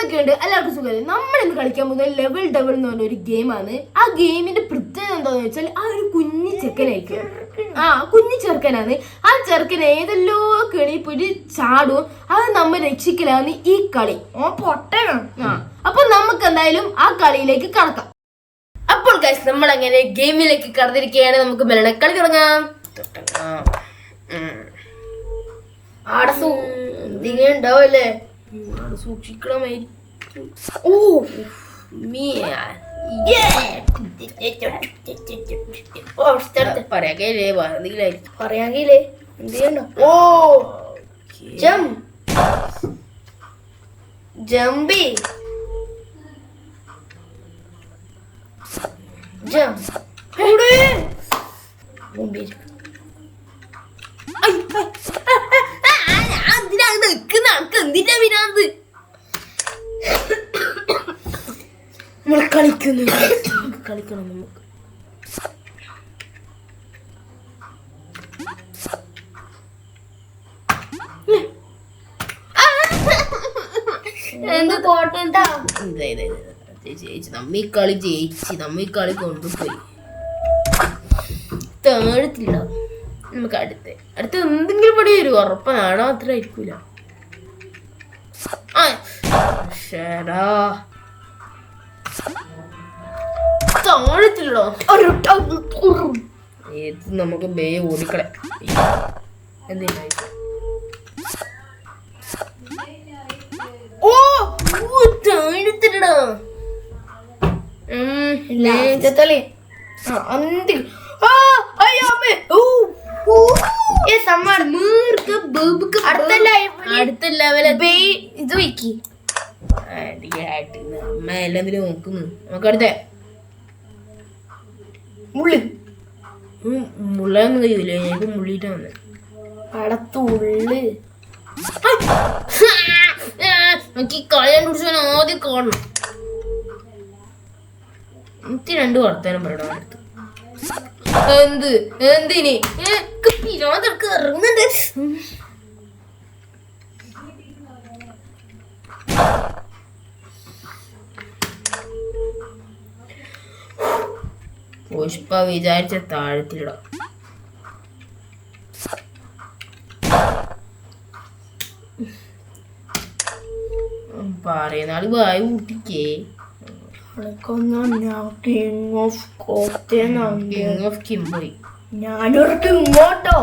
എന്തൊക്കെയുണ്ട് എല്ലാവർക്കും സുഖമല്ലേ? നമ്മളിന്ന് കളിക്കാൻ പോകുന്ന ലെവൽ ഡബിൾ എന്ന് പറഞ്ഞ ഒരു ഗെയിമാണ്. ആ ഗെയിമിന്റെ പ്രത്യേകത എന്താന്ന് വെച്ചാൽ ആ ഒരു കുഞ്ഞു ചെറുക്കനാണ്. ആ ചെറുക്കൻ ഏതെല്ലോ കെണി പോയി ചാടും. അത് നമ്മ രക്ഷിക്കലാണ് ഈ കളി. അപ്പൊ നമുക്ക് എന്തായാലും ആ കളിയിലേക്ക് കടക്കാം. അപ്പോൾ ഗൈസ് നമ്മൾ അങ്ങനെ ഗെയിമിലേക്ക് കടന്നിരിക്കുകയാണ്. നമുക്ക് കളി തുടങ്ങാം. ആടെ എന്തിങ്ങനെ ഉണ്ടാവല്ലേ? സൂക്ഷിക്കണമായിരിക്കും. പറയാകയില്ലേ പറയാകയില്ലേ എന്ത് ചെയ്യണ്ട. ജമ്പി നമ്മൾ കളിക്കണം നമുക്ക്. എന്ത് പോട്ടെന്താ നമ്മ ഈ കളി നമ്മ ഈ കളി കൊണ്ടുപോയി താഴത്തില്ല. നമുക്ക് അടുത്ത എന്തെങ്കിലും പടി വരും. ഉറപ്പാണോ? അത്ര ആയിരിക്കൂല. താഴത്തില്ലോ ഏത് നമുക്ക് ബേ ഓടിക്കളെ. എന്തിനാ താഴത്തില്ലടാ. അടുത്ത ലെവൽ ഇത് വയ്ക്കി അമ്മ എല്ലാത്തിനും നോക്കുന്നു. നമുക്കടുത്ത മുള്ളൊന്നും കഴിയില്ല. ഞങ്ങൾക്ക് മുള്ളിട്ട് വന്ന് അടുത്തുള്ളു. നമുക്ക് ഈ കളി കണ്ടുപിടിച്ച് ആദ്യം കാണണം. എനിക്ക് 2 വർത്താനം പറയണം. അടുത്ത് എന്തിന് പിരാതൊക്കെ ഇറങ്ങുന്നുണ്ട്. പുഷ്പ വിചാരിച്ച താഴത്തിലിടാം. പറയുന്നാള് വായി ഊട്ടിക്കേ. ഞാനൊരു കിങ്ങോട്ടോ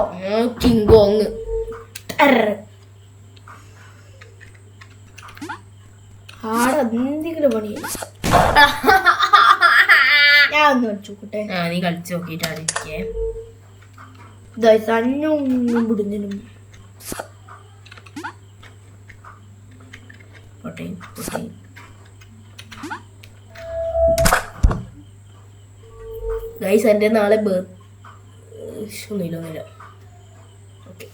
കിങ്കോങ്. ആടെന്തെങ്കിലും പണി ഞാൻ ഒന്ന് കളിച്ചോട്ടെ. നീ കളിച്ചു നോക്കിട്ടാണിരിക്കേ. ഒന്നും വിടുന്നതിനും ഗൈസ് എൻ്റെ നാളെ ഒന്നുമില്ല. ഓക്കെ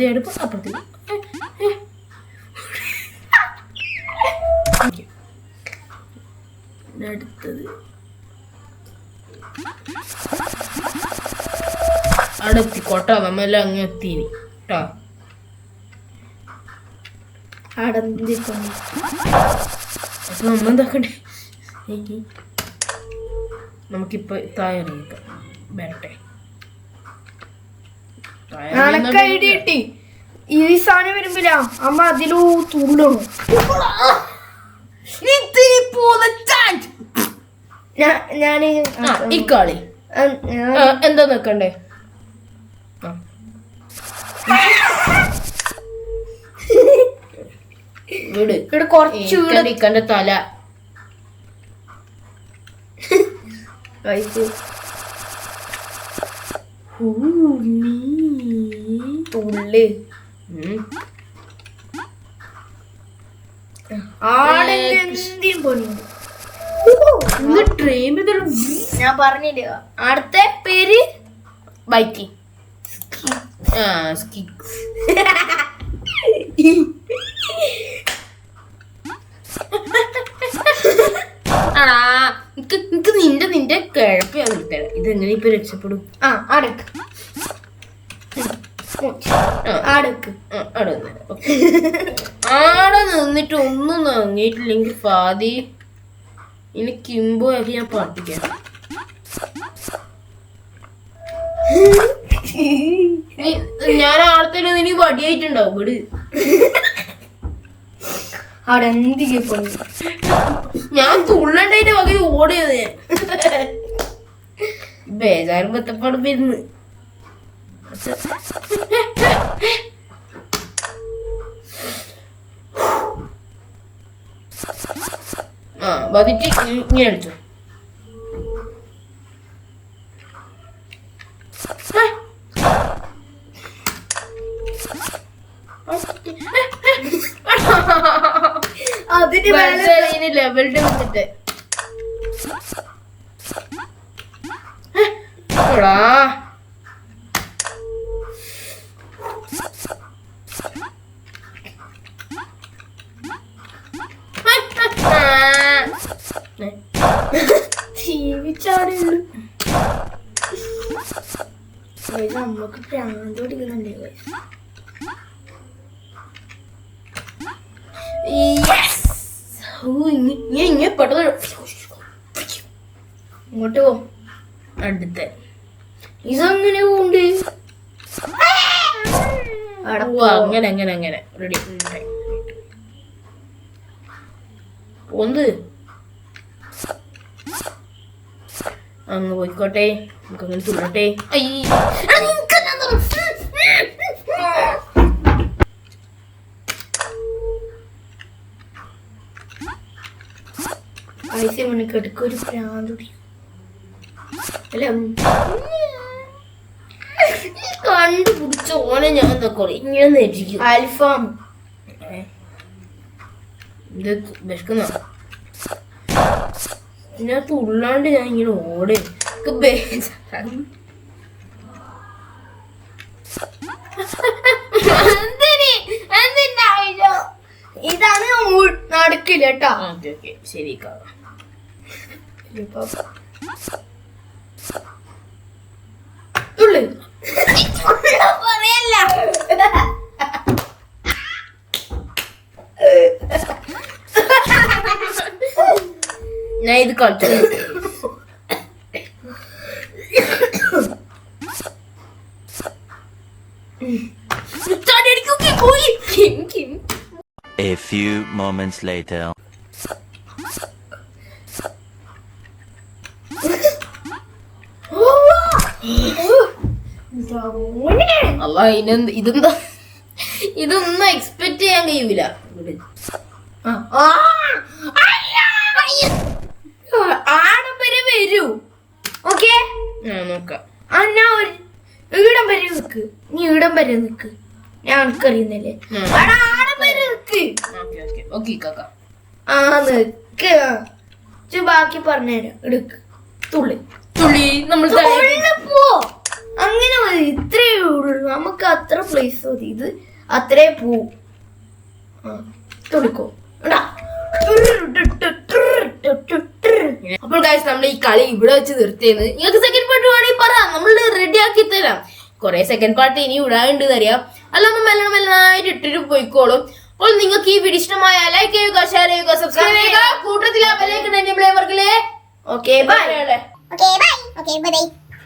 അടുപ്പ് അപ്പുറത്തേക്ക് അടുത്തത് അടുത്തി കൊട്ടാ. നമ്മെല്ലാം അങ്ങ് എത്തീനി കേട്ടോ. നമ്മെന്താക്കണ്ടേ? നമുക്കിപ്പൊ തായറിയിക്കാം. വരട്ടെ. കിട്ടി ഈ സാധനം വരുമ്പോഴാ അമ്മ അതിലൂ തുള്ളണം. ഞാന് ഈ കളി എന്താ നിക്കണ്ടേ? വീട് കുറച്ച് നിക്കണ്ട തല തുള്ളി ഞാൻ പറഞ്ഞില്ല. അടുത്ത പേര് ബൈക്കി. നിന്റെ കിഴപ്പ് ഇതെങ്ങനെ ഇപ്പൊ രക്ഷപ്പെടും? അടക്ക് അടക്ക് ആടെ നിന്നിട്ട് ഒന്നും നങ്ങിയിട്ടില്ലെങ്കിൽ ഫാദി ഇനി കിംബോ ആക്കി ഞാൻ പാട്ടിക്കാം. ഞാൻ ആടത്തേലും ഇനി വടിയായിട്ടുണ്ടാവും വീട്. അവിടെ എന്തിക്ക് പോയി ഞാൻ തുള്ളണ്ടായിട്ട് പകുതി ഓടിയത് ഞാൻ ബേജാറും ബത്തപ്പാടും വരുന്നു. വന്നിട്ട് ഇങ്ങനെ അടിച്ചു. അതിന് ലെവലിന്റെ വന്നിട്ട് ജീവിച്ചാടുള്ളൂ. നമ്മക്ക് പ്രാന്ത് പിടിക്കുന്നുണ്ടേ. ഇങ്ങോട്ട് പോ. അടുത്ത ഇതങ്ങനെ പോണ്ട്. അങ്ങനെ അങ്ങനെ അങ്ങനെ റെഡി പോന്ത് അങ്ങ് പോയിക്കോട്ടെ. നമുക്ക് അങ്ങനെ തുള്ളട്ടെ. പൈസ മണിക്കെടുക്ക ഒരു പ്രാന്ത് അല്ല കണ്ടുപിടിച്ച ഓനെ ഞാൻ നോക്കോളൂ. ഇങ്ങനെ നെരിക്കും. അൽഫാം ഇത് വിശക്കുന്ന ഞാൻ തുള്ളാണ്ട് ഞാൻ ഇങ്ങനെ ഓടെ ഇതാണ് നടക്കില്ല കേട്ടോ. ശരി തുള്ളു പറയല്ല. ഞാൻ ഇത് കളിച്ചു A few moments later. അല്ല ഇതെന്താ ഇതൊന്നും എക്സ്പെക്ട് ചെയ്യാൻ കഴിയൂല. ആടം വരെ വരൂ. ഓക്കെ നോക്കാം. ഈടം വരെ നിക്ക്. നീ ഈടം വരെ നിക്ക്. ഞാൻ എനിക്കറിയുന്നില്ലേ. ആടം വരെ നിക്ക്. നിക്ക് ബാക്കി പറഞ്ഞുതരാം. എടുക്ക് തുള്ളി തുള്ളി നമ്മൾ പോ. അങ്ങനെ മതി. ഇത്രേ ഉള്ളൂ. നമുക്ക് അത്ര പ്ലേസ് മതി. ഇത് അത്രേ പോവും. തുള്ളിക്കോ. അപ്പോൾ ഗൈസ് നമ്മൾ ഈ കളി ഇവിടെ വെച്ച് നിർത്തിയത്. നിങ്ങൾക്ക് സെക്കൻഡ് പാർട്ട് വേണമെങ്കിൽ പറ, നമ്മൾ റെഡി ആക്കി തരാം. കുറെ സെക്കൻഡ് പാർട്ട് ഇനി ഇടാണ്ട് തരാം. അല്ലാതെ മെല്ലനായിട്ട് ഇട്ടിട്ട് പോയിക്കോളും. അപ്പോൾ നിങ്ങൾക്ക് ഈ വീഡിയോ ഇഷ്ടമായ ലൈക്ക് ചെയ്യുക, ഷെയർ ചെയ്യുക, സബ്സ്ക്രൈബ് ചെയ്യുക. കൂട്ടത്തിൽ ആ ബെൽ ഐക്കൺ എനേബിൾ ചെയ്യുക. Okay bye. Okay, bye. Okay, bye-bye.